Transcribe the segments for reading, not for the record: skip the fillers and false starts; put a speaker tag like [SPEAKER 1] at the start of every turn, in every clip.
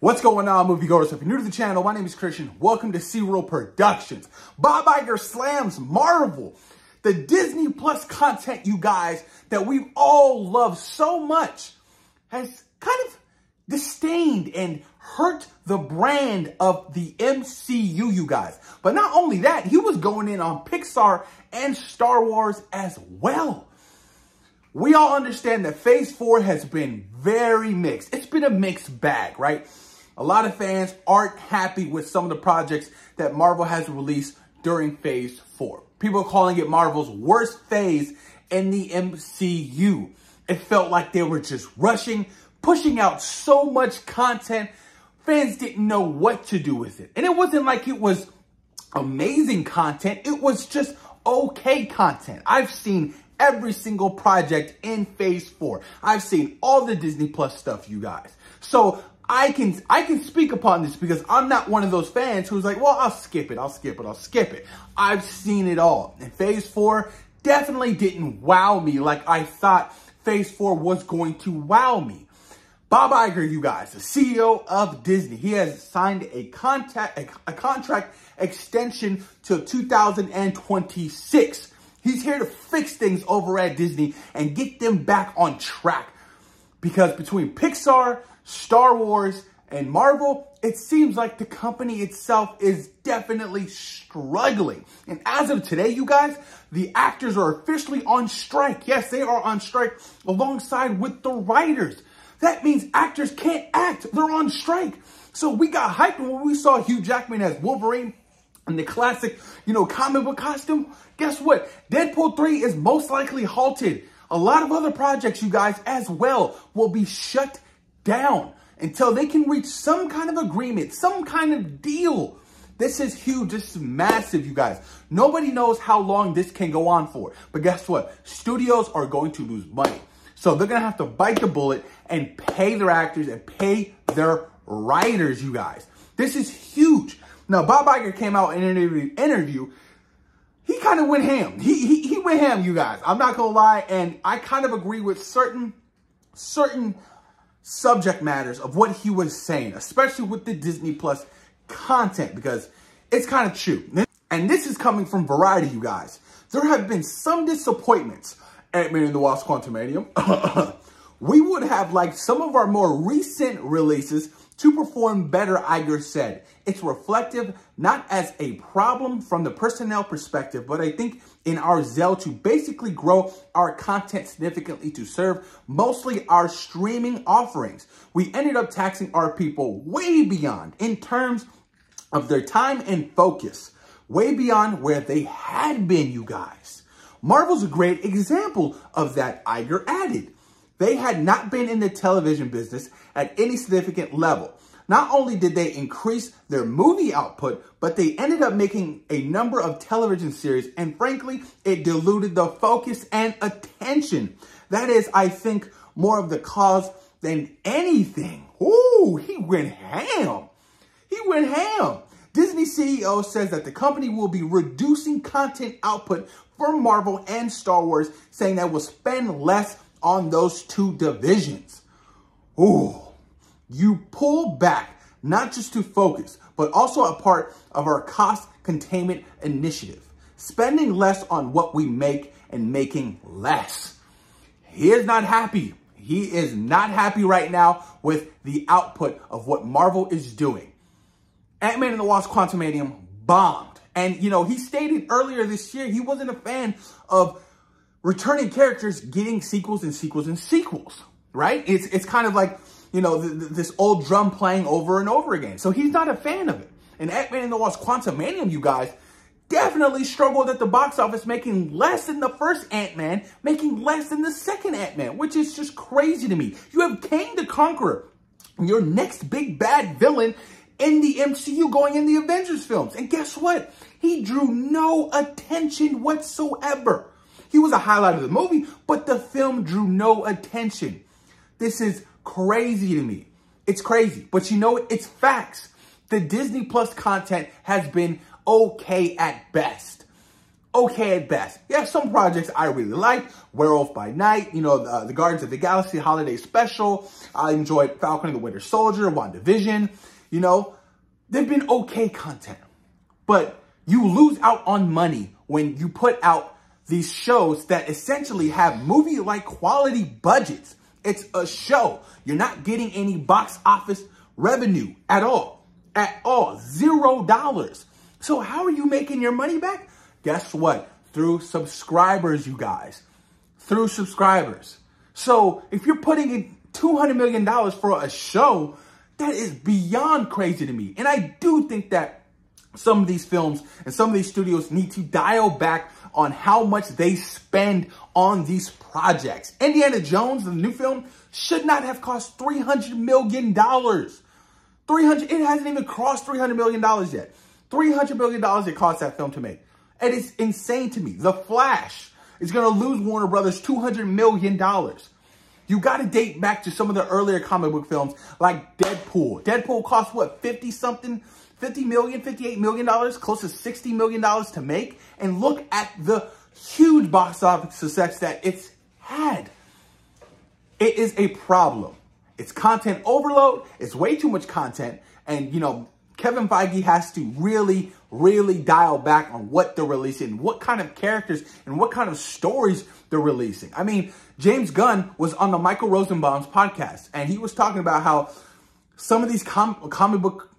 [SPEAKER 1] What's going on, moviegoers? If you're new to the channel, my name is Christian. Welcome to Serial Productions. Bob Iger slams Marvel. The Disney Plus content, you guys, that we've all loved so much has kind of disdained and hurt the brand of the MCU, you guys. But not only that, he was going in on Pixar and Star Wars as well. We all understand that Phase 4 has been very mixed. It's been a mixed bag, right? A lot of fans aren't happy with some of the projects that Marvel has released during Phase 4. People are calling it Marvel's worst phase in the MCU. It felt like they were just rushing, pushing out so much content. Fans didn't know what to do with it. And it wasn't like it was amazing content. It was just okay content. I've seen every single project in Phase 4. I've seen all the Disney Plus stuff, you guys. So I can speak upon this because I'm not one of those fans who's like, well, I'll skip it. I've seen it all. And Phase 4 definitely didn't wow me like I thought Phase 4 was going to wow me. Bob Iger, you guys, the CEO of Disney, he has signed a contract extension to 2026. He's here to fix things over at Disney and get them back on track. Because between Pixar, Star Wars, and Marvel, it seems like the company itself is definitely struggling. And as of today, you guys, the actors are officially on strike. Yes, they are on strike alongside with the writers. That means actors can't act. They're on strike. So we got hyped when we saw Hugh Jackman as Wolverine in the classic, comic book costume. Guess what? Deadpool 3 is most likely halted. A lot of other projects, you guys, as well, will be shut down until they can reach some kind of agreement, some kind of deal. This is huge. This is massive, you guys. Nobody knows how long this can go on for. But guess what? Studios are going to lose money. So they're going to have to bite the bullet and pay their actors and pay their writers, you guys. This is huge. Now, Bob Iger came out in an interview. He kind of went ham. He went ham, you guys. I'm not going to lie. And I kind of agree with certain subject matters of what he was saying, especially with the Disney Plus content, because it's kind of true. And this is coming from Variety, you guys. There have been some disappointments. AntMan and the Wasp: Quantumanium. We would have liked some of our more recent releases to perform better, Iger said. It's reflective, not as a problem from the personnel perspective, but I think in our zeal to basically grow our content significantly to serve mostly our streaming offerings. We ended up taxing our people way beyond in terms of their time and focus, way beyond where they had been, you guys. Marvel's a great example of that, Iger added. They had not been in the television business at any significant level. Not only did they increase their movie output, but they ended up making a number of television series, and frankly, it diluted the focus and attention. That is, I think, more of the cause than anything. Ooh, he went ham. He went ham. Disney CEO says that the company will be reducing content output for Marvel and Star Wars, saying that will spend less on those two divisions. Ooh, you pull back, not just to focus, but also a part of our cost containment initiative. Spending less on what we make and making less. He is not happy. He is not happy right now with the output of what Marvel is doing. AntMan and the Wasp: Quantumanium bombed. And, he stated earlier this year he wasn't a fan of returning characters getting sequels and sequels and sequels, right? It's kind of like, this old drum playing over and over again. So he's not a fan of it. And AntMan and the Wasp: Quantumanium, you guys, definitely struggled at the box office, making less than the first Ant-Man, making less than the second Ant-Man, which is just crazy to me. You have Kang the Conqueror, your next big bad villain in the MCU, going in the Avengers films. And guess what? He drew no attention whatsoever. He was a highlight of the movie, but the film drew no attention. This is crazy to me. It's crazy. But it's facts. The Disney Plus content has been okay at best. okay at best. Yeah, some projects I really liked. Werewolf by Night, you know, the Guardians of the Galaxy Holiday Special. I enjoyed Falcon and the Winter Soldier, WandaVision. You know, they've been okay content. But you lose out on money when you put out these shows that essentially have movie-like quality budgets. It's a show. You're not getting any box office revenue at all. At all. $0. So how are you making your money back? Guess what? Through subscribers, you guys. Through subscribers. So if you're putting in $200 million for a show, that is beyond crazy to me. And I do think that some of these films and some of these studios need to dial back on how much they spend on these projects. Indiana Jones, the new film, should not have cost $300 million. It hasn't even crossed $300 million yet. $300 million it cost that film to make. And it's insane to me. The Flash is going to lose Warner Brothers $200 million. You got to date back to some of the earlier comic book films like Deadpool. Deadpool cost what, 58 million dollars, close to $60 million to make. And look at the huge box office success that it's had. It is a problem. It's content overload. It's way too much content. And, you know, Kevin Feige has to really, really dial back on what they're releasing, what kind of characters and what kind of stories they're releasing. I mean, James Gunn was on the Michael Rosenbaum's podcast, and he was talking about how some of these comic book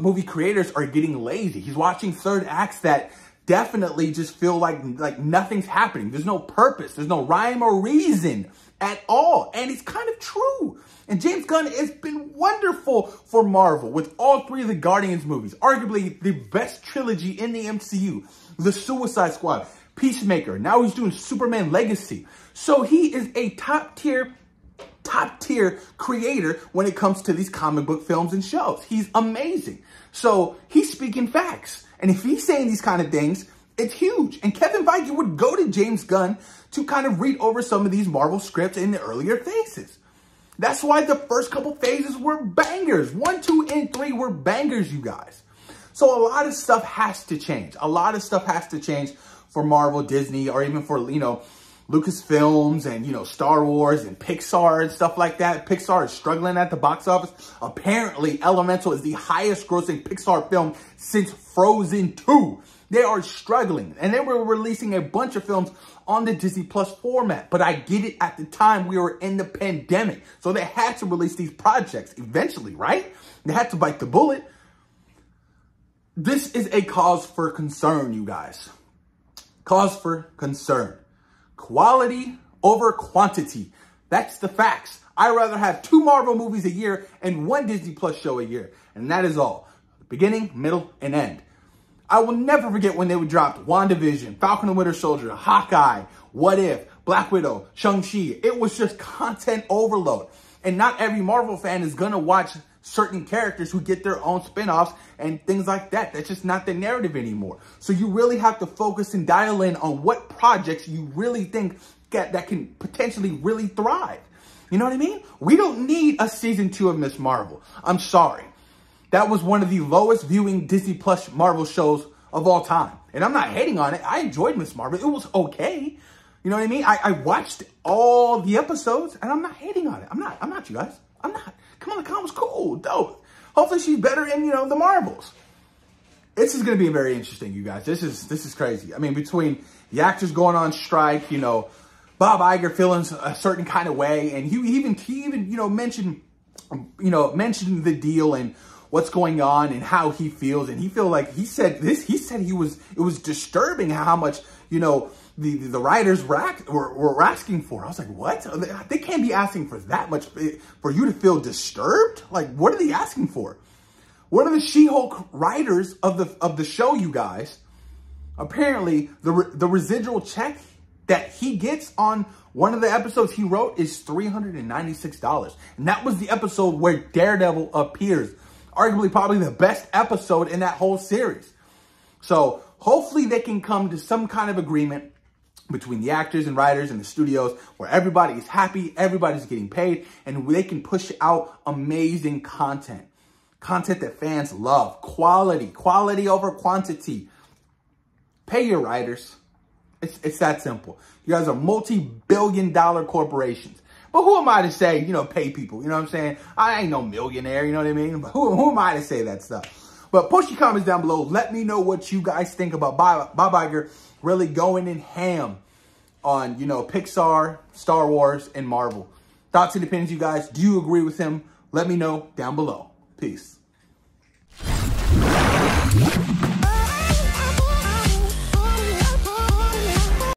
[SPEAKER 1] movie creators are getting lazy. He's watching third acts that definitely just feel like nothing's happening. There's no purpose. There's no rhyme or reason at all. And it's kind of true. And James Gunn has been wonderful for Marvel with all three of the Guardians movies. Arguably the best trilogy in the MCU. The Suicide Squad, Peacemaker. Now he's doing Superman Legacy. So he is a top tier creator when it comes to these comic book films and shows. He's amazing. So he's speaking facts. And if he's saying these kind of things, it's huge. And Kevin Feige would go to James Gunn to kind of read over some of these Marvel scripts in the earlier phases. That's why the first couple phases were bangers. 1, 2, and 3 were bangers, you guys. So a lot of stuff has to change. A lot of stuff has to change for Marvel, Disney, or even for, you know, Lucasfilms and, you know, Star Wars and Pixar and stuff like that. Pixar is struggling at the box office. Apparently, Elemental is the highest grossing Pixar film since Frozen 2. They are struggling. And they were releasing a bunch of films on the Disney Plus format. But I get it, at the time we were in the pandemic. So they had to release these projects eventually, right? They had to bite the bullet. This is a cause for concern, you guys. Cause for concern. Quality over quantity. That's the facts. I'd rather have 2 Marvel movies a year and 1 Disney Plus show a year. And that is all. Beginning, middle, and end. I will never forget when they would drop WandaVision, Falcon and Winter Soldier, Hawkeye, What If, Black Widow, Shang-Chi. It was just content overload. And not every Marvel fan is going to watch certain characters who get their own spinoffs and things like that. That's just not the narrative anymore. So you really have to focus and dial in on what projects you really think that can potentially really thrive. You know what I mean? We don't need a season 2 of Miss Marvel. I'm sorry. That was one of the lowest viewing Disney Plus Marvel shows of all time. And I'm not hating on it. I enjoyed Miss Marvel. It was okay. You know what I mean? I watched all the episodes and I'm not hating on it. I'm not, you guys. I'm not. Come on, the con was cool, dope. Hopefully she's better in, you know, the Marvels. This is going to be very interesting, you guys. This is crazy. I mean, between the actors going on strike, you know, Bob Iger feeling a certain kind of way, and he even you know, mentioned the deal and what's going on and how he feels, and it was disturbing how much, you know, the writers were asking for. I was like, what? They can't be asking for that much for you to feel disturbed? Like, what are they asking for? One of the She-Hulk writers of the show, you guys, apparently the residual check that he gets on one of the episodes he wrote is $396. And that was the episode where Daredevil appears. Arguably probably the best episode in that whole series. So hopefully they can come to some kind of agreement between the actors and writers and the studios where everybody is happy, everybody's getting paid, and they can push out amazing content. Content that fans love. Quality over quantity. Pay your writers. It's that simple. You guys are multi-billion-dollar corporations. But who am I to say, you know, pay people? You know what I'm saying? I ain't no millionaire, you know what I mean? But who am I to say that stuff? But post your comments down below. Let me know what you guys think about Bob Iger really going in ham on, you know, Pixar, Star Wars, and Marvel. Thoughts and opinions, you guys. Do you agree with him? Let me know down below. Peace.